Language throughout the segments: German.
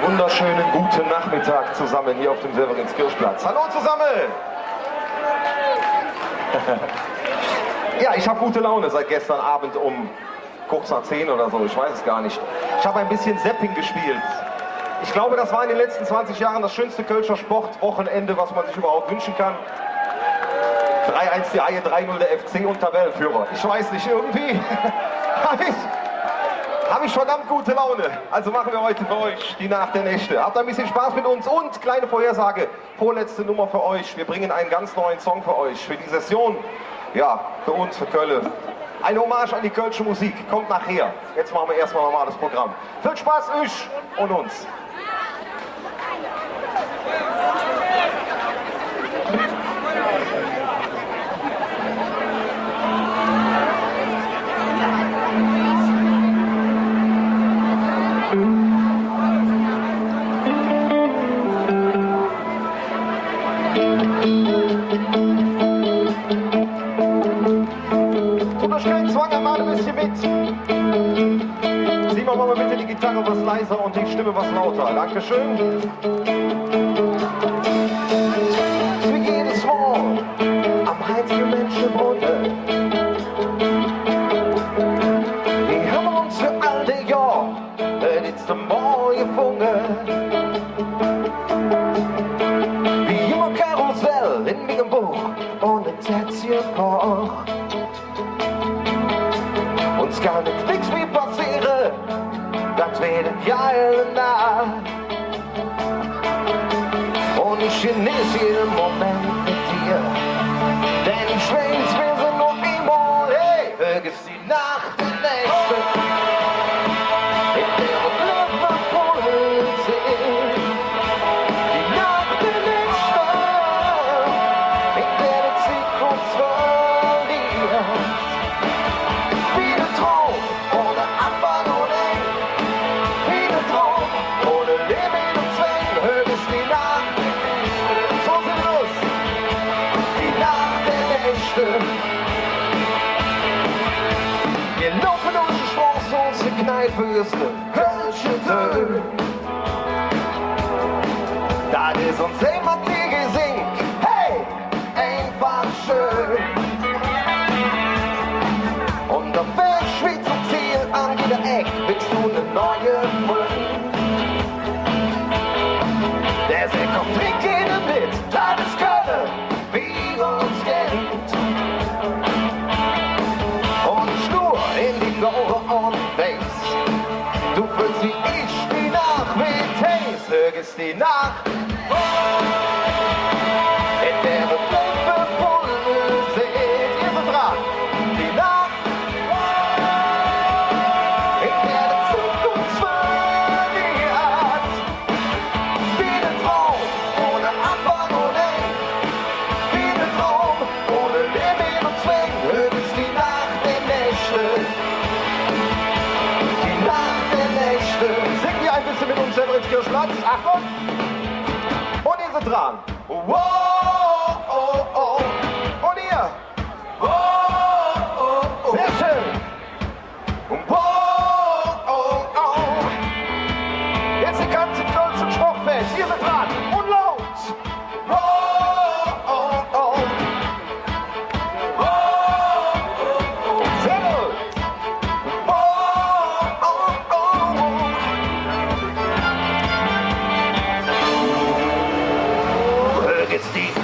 Wunderschönen guten Nachmittag zusammen hier auf dem Severinskirchplatz. Hallo zusammen! Ja, ich habe gute Laune seit gestern Abend um kurz nach 10 oder so, ich weiß es gar nicht. Ich habe ein bisschen Sepping gespielt. Ich glaube, das war in den letzten 20 Jahren das schönste Kölscher Sportwochenende, was man sich überhaupt wünschen kann. 3-1 die Haie, 3-0 der FC und Tabellenführer. Ich weiß nicht, irgendwie habe ich verdammt gute Laune. Also machen wir heute für euch die Nacht der Nächte. Habt ein bisschen Spaß mit uns und kleine Vorhersage, vorletzte Nummer für euch. Wir bringen einen ganz neuen Song für euch, für die Session. Ja, für uns, für Köln. Eine Hommage an die kölsche Musik, kommt nachher. Jetzt machen wir erstmal normales Programm. Viel Spaß euch und uns. Tut euch keinen Zwang an, mal ein bisschen mit. Simon, machen wir bitte die Gitarre was leiser und die Stimme was lauter. Dankeschön. Wie geht es morgen am heiligen Menschenbrunnen? Die haben uns für all die Jahre jetzt am Morgen gefunden. Wie immer Karussell in meinem Buch und ein Tätzchenkoch. Uns kann nichts mehr passieren, das wird ein geile Nacht. Und ich genieße jeden Moment mit dir, denn ich weiß, wir sind nur einmal, hey, vergiss die Nacht der Nächte, in der wir Glück verbunden sind. Die Nacht der Nächte, in der die Zukunft verliert. Wie ein Traum, ohne Anfang und Ende. Wie ein Traum, ohne Limit und Zwang. Höchst die Nacht, so sind los. Die Nacht der Nächte. Wir laufen durch die Straße, unsere Kneipe ist eine kölsche Tür. Das ist uns immer die gesingt. Hey, einfach schön. Und am Schweizer Ziel an jeder Ecke willst du eine neue Freund. Der sagt, komm, trink jede mit, das ist Köln, wie uns kennt. Und stur in die Gore und Bass, du fühlst wie ich die Nacht mit Haze, vergiss die Nacht, in der wir Glück verbunden sind. Ihr seid dran, die Nacht. Mit uns Severinskirchplatz. Achtung! Und ihr seid dran. Wow, oh, oh. Und ihr. Wow, oh, oh. Sehr schön. Wow, oh, oh. Jetzt die ganze Stolz und Stoffest. Ihr seid dran. Und laut. Wow, oh, oh. Wow, oh, oh. Sehr gut. It's the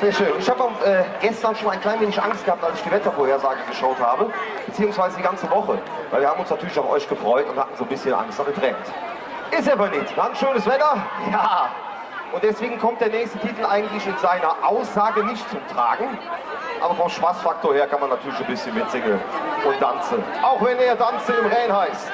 Sehr schön. Ich habe gestern schon ein klein wenig Angst gehabt, als ich die Wettervorhersage geschaut habe, beziehungsweise die ganze Woche. Weil wir haben uns natürlich auf euch gefreut und hatten so ein bisschen Angst, dass es regnet. Ist aber nicht. Wir hatten schönes Wetter? Ja. Und deswegen kommt der nächste Titel eigentlich in seiner Aussage nicht zum Tragen. Aber vom Spaßfaktor her kann man natürlich ein bisschen mitsingen und tanzen. Auch wenn er Tanze im Rhein heißt.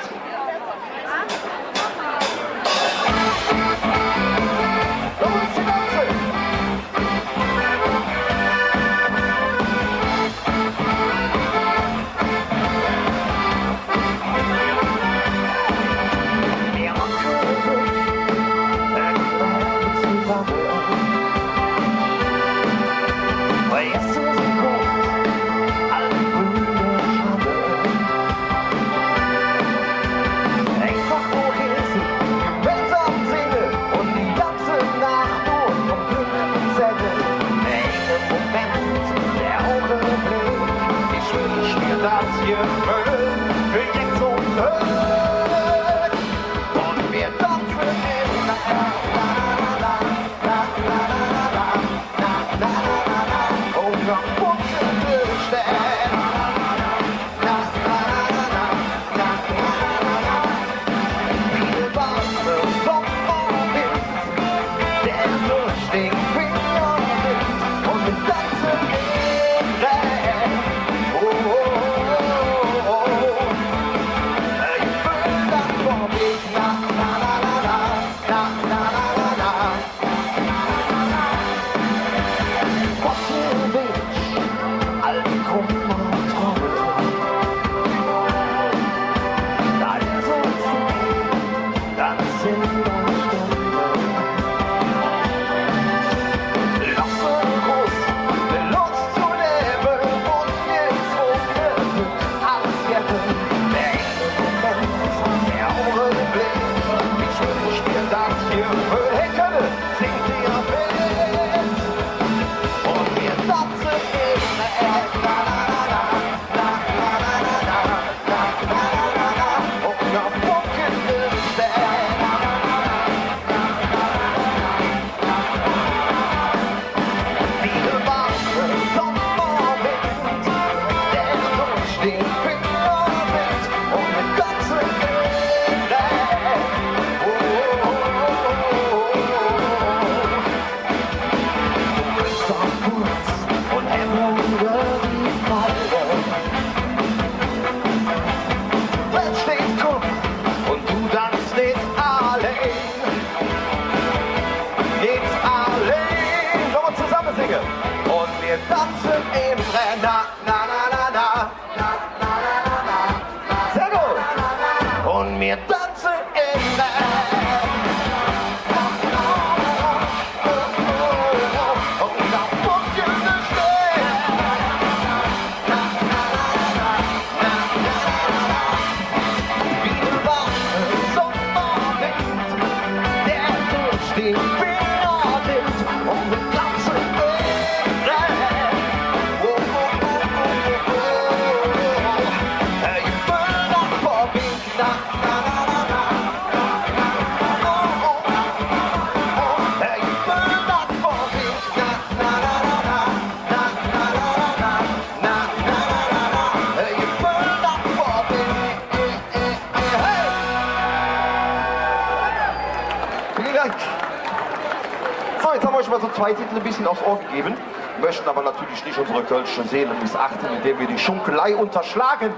So, jetzt haben wir euch mal so zwei Titel ein bisschen aufs Ohr gegeben, möchten aber natürlich nicht unsere kölschen Seelen missachten, indem wir die Schunkelei unterschlagen.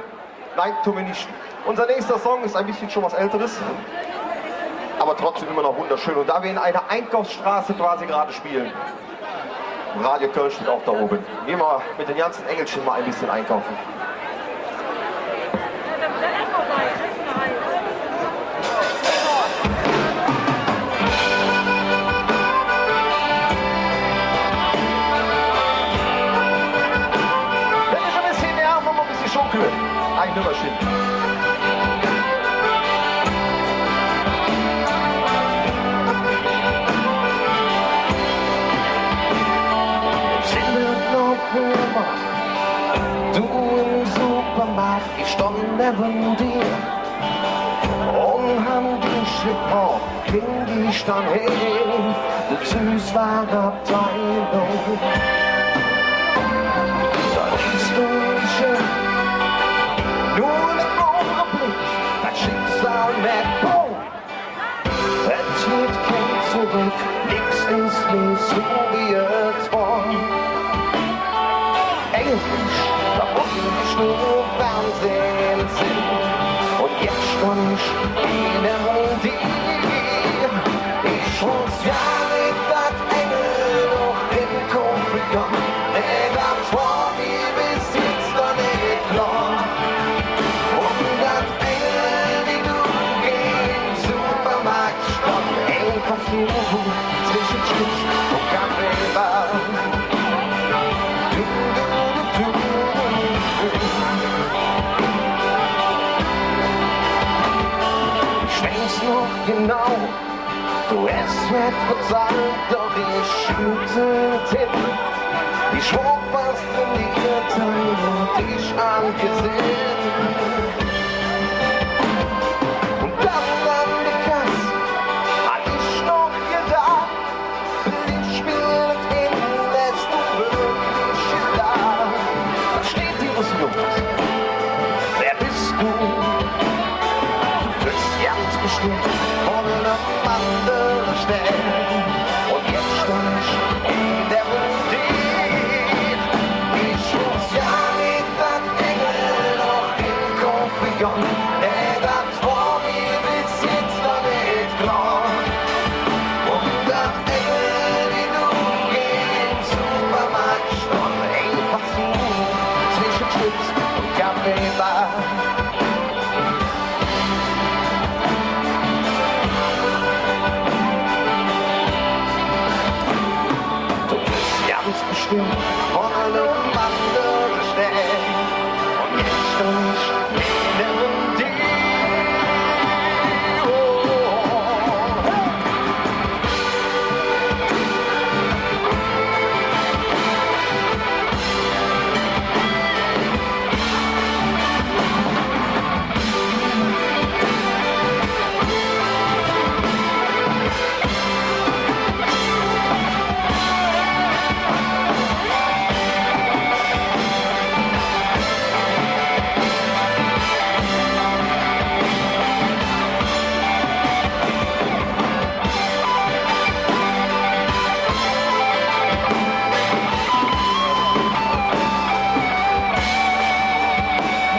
Nein, tun wir nicht. Unser nächster Song ist ein bisschen schon was Älteres, aber trotzdem immer noch wunderschön. Und da wir in einer Einkaufsstraße quasi gerade spielen, Radio Köln steht auch da oben, gehen wir mit den ganzen Engelchen mal ein bisschen einkaufen. Ein Nummerchen. Du im Supermarkt, ich stand neben dir. Unheimliche Frau, ging ich dann hin, die Süßwarenabteilung. Da liest du mich hin, nur ein Augenblick, das Schicksal mit Boom. Es wird kein zurück, nix ist mehr so wie es war. Englisch, da muss ich nur Fernsehen sehen. Und jetzt stand ich in der Melodie. Ich muss ja nicht das Engel noch hinkommen gegangen. Nee, das war mir bis jetzt noch nicht klar. Und das Engel, die du gehst, Supermarkt stand einfach so zwischen Chips und Kaffeebar. Ich weiß noch genau, du es wird verzeiht, doch ich schütte Tipp. Ich war fasziniert und dich angesehen. Und dann an der Kasse hab ich noch gedacht, ich will hin, lässt du wirklich da. Da steht ihres Jungs, wer bist du? Du bist ganz bestimmt von einem anderen Stern. Und jetzt stand ich in der Melodie. Ich muss ja nicht das Engel noch hinkommen. Nee, das war mir bis jetzt noch nicht klar. Und das Engel, die du im Supermarkt stand, einfach so zwischen Chips und Kaffeebar. Du bist ganz bestimmt von einem anderen Stern. Und jetzt stand ich in der Melodie. Oh, hey.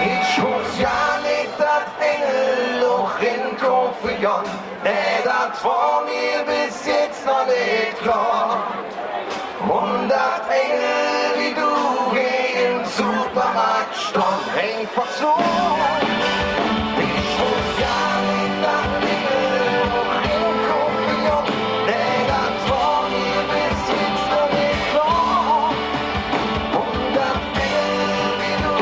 Ich muss ja nicht das Engelloch in Konflikt. Nee, das war mir bis jetzt noch nicht klar. Und das Engel, wie du im Supermarkt stand, einfach so. Ich muss ja nicht das Engelloch in Konflikt. Nee, das war mir bis jetzt noch nicht klar. Und das Engel, wie du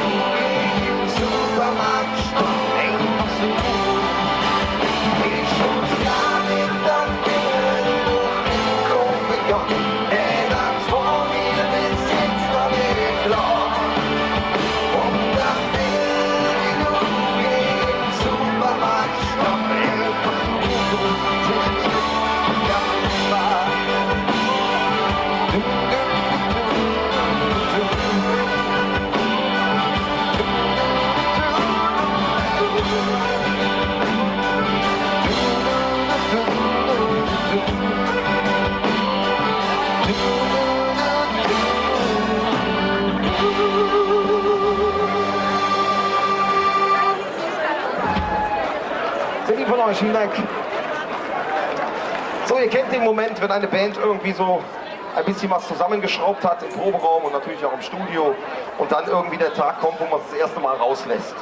im Supermarkt stand, einfach so. Ich muss ja nicht das Engelloch in Konflikt. Nee, das war mir bis jetzt noch nicht klar. Und das Engel, wie du im Supermarkt stand, einfach so zwischen Chips und Kaffeebar. Sehr lieb von euch, vielen Dank. So, ihr kennt den Moment, wenn eine Band irgendwie so ein bisschen was zusammengeschraubt hat im Proberaum und natürlich auch im Studio und dann irgendwie der Tag kommt, wo man es das erste Mal rauslässt.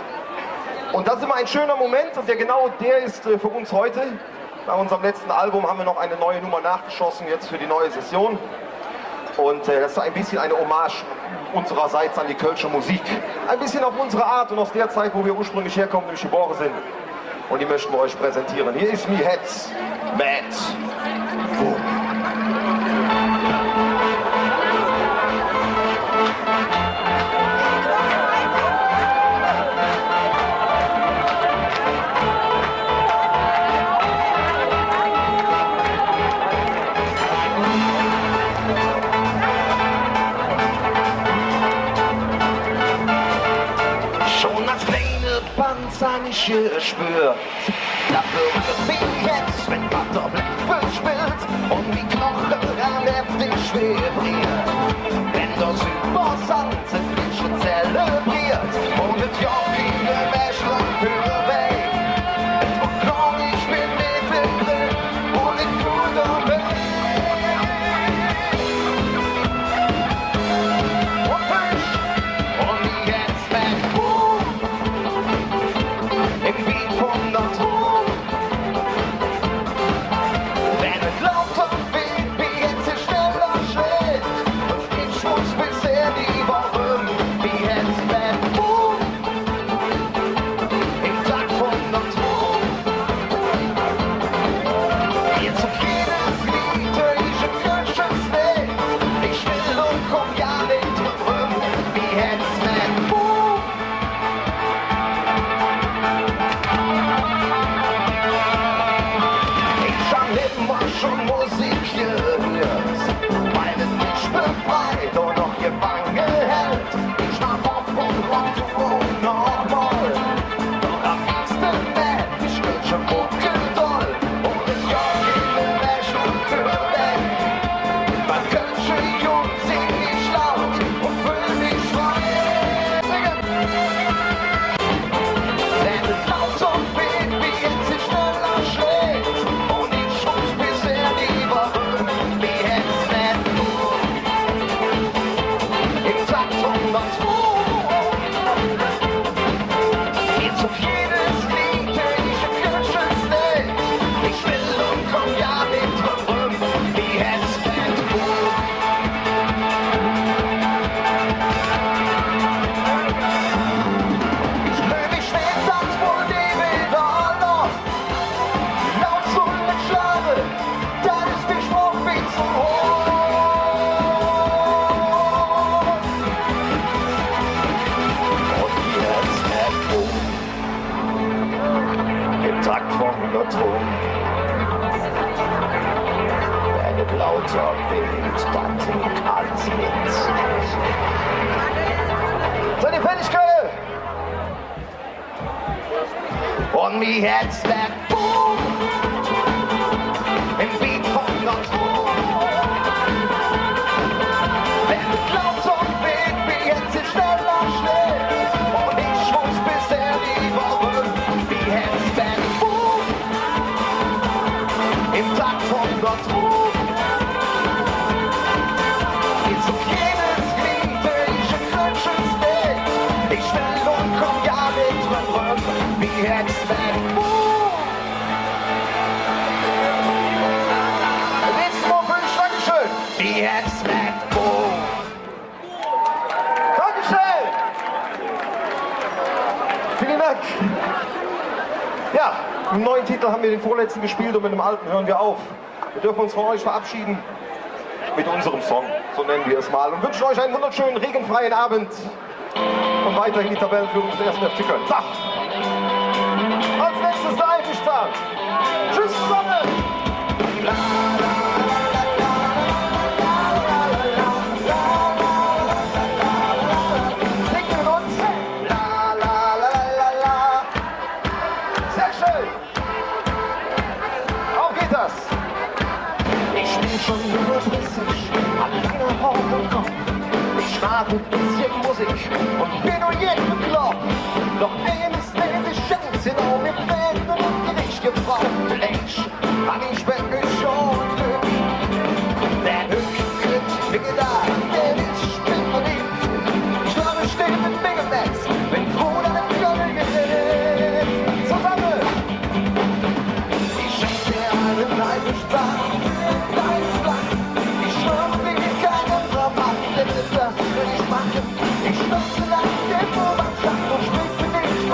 Und das ist immer ein schöner Moment und der ist für uns heute. Nach unserem letzten Album haben wir noch eine neue Nummer nachgeschossen, jetzt für die neue Session. Und das ist ein bisschen eine Hommage unsererseits an die Kölsche Musik. Ein bisschen auf unsere Art und aus der Zeit, wo wir ursprünglich herkommen, nämlich geboren sind. Und die möchten wir euch präsentieren. Hier ist Me Heads, Mad, Boom. Panzer nicht spürt. Dafür wie jetzt, wenn Vater Blackbird spielt und die Knochen heftig vibriert. Wenn das Übersand sind Menschen zelebriert und mit Jockey der Wäschland für Weg. Und noch ich bin mittendrin und ich tue damit. Und wie jetzt, wenn im Beat von der Ton. Wenn es lauter wird, wie jetzt es schneller schlägt. Und ich muss bisher die Woche, wie jetzt, wenn im Takt von der Ton. Jetzt auf jedes Lied, ich im Kirchens Weg. Ich will und komm ja nicht drüber, wie jetzt, wenn immer schon Musik gehört, weil es mich befreit und noch gefangen hält. Ich mach Pop und Rock und nochmal, doch am liebsten nett, ich will schon doll und es jagt in den Wäschen für weg. Man könnte jung, sing ich laut und fühl mich frei. Wenn es lauter wird, wie jetzt sich schneller schlägt. Jetzt auf jedes Lied, ich im Kirchens Weg. Ich will und komm ja nicht drüber, wie es geht. Ich will mich nicht als wohl die wieder los. Laut so mit Schlage, dann ist die Spruch wie zu hoch. Im Takt von der Ton. Wenn es lauter wird, dann singt alles mit. Seid ihr fertig, Kerle? Und wie jetzt der Boom im Beat von der Ton. Wenn es lauter wird, wie jetzt es schneller schlägt. Und ich muss bisher die Woche, wie jetzt der Boom im Takt von der Ton. Jetzt auf jedes Glied, ich im Kirchens Weg. Ich will und komm ja nicht drüber, wie jetzt der Boom. Nächstes Mal für Dankeschön. Wie jetzt der Boom. Dankeschön. Vielen Dank. Ja, mit dem neuen Titel haben wir den vorletzten gespielt und mit dem alten hören wir auf. Wir dürfen uns von euch verabschieden mit unserem Song, so nennen wir es mal, und wünschen euch einen wunderschönen, regenfreien Abend und weiterhin die Tabellenführung des ersten FC Köln. So. Als nächstes der Eifischzahn. Tschüss zusammen! Ich bin schon überflüssig, alleine Haut und Kopf. Ich schlafe ein bisschen Musik und bin nur jetzt bekloppt. Doch eines nehme ich Chance, und mir fehlt nur ein Gericht gebraucht. Mensch, an ich bin ich schon Glück. Der Glück, wie gedacht, denn ich bin verliebt. Ich glaube, ich stehe mit Megamax, wenn Bruder der Köln geht. Zusammen! Ich schenke dir einen Leibestab. Ich schwöre, will keinen Rabatt, denn das will ich machen. Ich stürze nach dem Vorwärtsschlag und sprich für dich.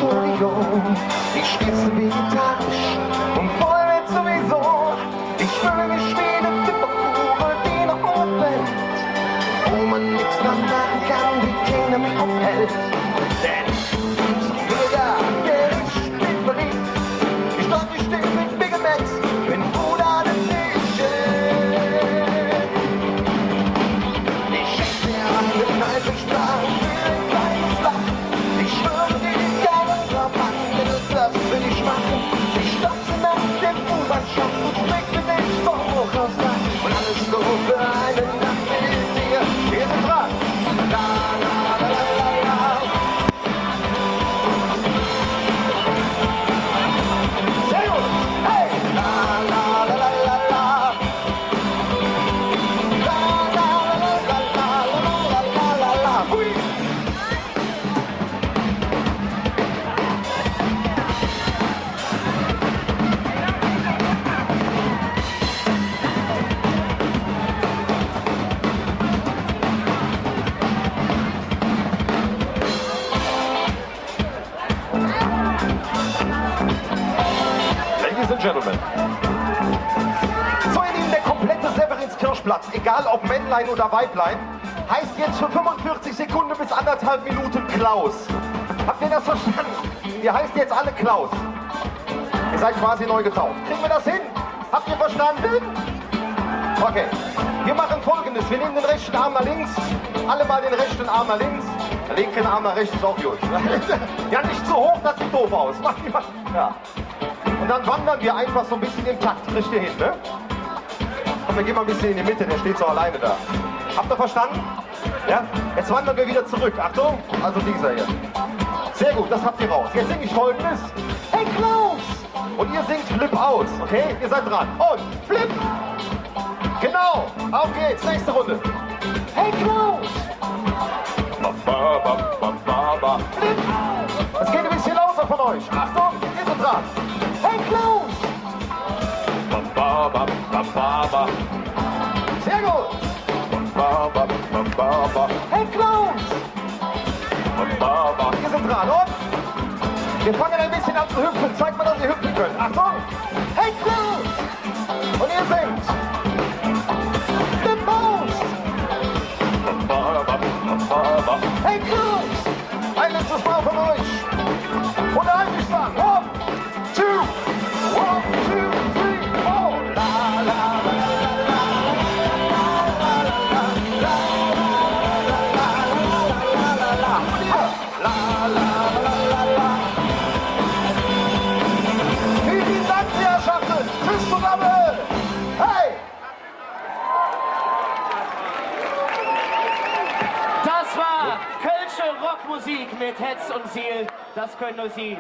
Studio. Ich schwitze vegetarisch und voll mit sowieso. Ich fühle mich wie eine Flipperkugel, die noch umfällt, wo man nichts mehr machen kann, die keiner mich aufhält. Denn so viele da, der ich bin verliebt. Ich glaub, ich steh mit Big Macs, bin Bruder des Ich schenk dir einen kalten Strahl für ein kleines Lachen. Ich schwöre dir, gerne verpacken, das will ich machen. Ich stopfe nach dem U-Bahn-Schacht und schmeck mit dem Spruch aus Land. Und alles so für eine Nacht mit dir. Wir sind dran. La, la, la, la, la. Sehr gut. Hey! La, la, la, la, la, la. La, la, la, la, la, la, la, la, la. Hui. Ladies and Gentlemen. So, ihr Lieben, der komplette Severinskirchplatz, egal ob Männlein oder Weiblein, heißt jetzt für 45 Sekunden bis 1,5 Minuten Klaus. Habt ihr das verstanden? Ihr heißt jetzt alle Klaus. Ihr seid quasi neu getauft. Kriegen wir das hin? Habt ihr verstanden? Okay. Wir machen Folgendes. Wir nehmen den rechten Arm nach links. Alle mal den rechten Arm nach links. Den linken Arm nach rechts ist auch gut. Ja, nicht zu hoch, das sieht doof aus. Macht jemand. Ja. Und dann wandern wir einfach so ein bisschen im Takt. Kriegt ihr hin, ne? Komm, wir gehen mal ein bisschen in die Mitte. Der steht so alleine da. Habt ihr verstanden? Ja? Jetzt wandern wir wieder zurück. Achtung. Also dieser hier. Sehr gut, das habt ihr raus. Jetzt singe ich Folgendes. Hey Klaus! Und ihr singt Flip aus, okay? Ihr seid dran. Und Flip! Genau, auf geht's, nächste Runde. Hey Klaus! Flip! Es geht ein bisschen lauter von euch. Achtung, ihr seid dran. Hey Klaus! Sehr gut! Hey Klaus! Ihr seid dran, und? Wir fangen ein bisschen an zu hüpfen. Zeigt mal, dass ihr hüpfen könnt. Achtung! Hey Klaus! Und ihr singt! The Post! Hey Klaus! Ein letztes Mal von euch! Und eingespannt! 1, 2, 1, 2, 3, 4! La, la, la, la, la, Vielen Dank, Herrschaften! Tschüss zusammen! Hey! Das war Kölsche Rockmusik mit Hetz und Ziel. Das können nur Sie.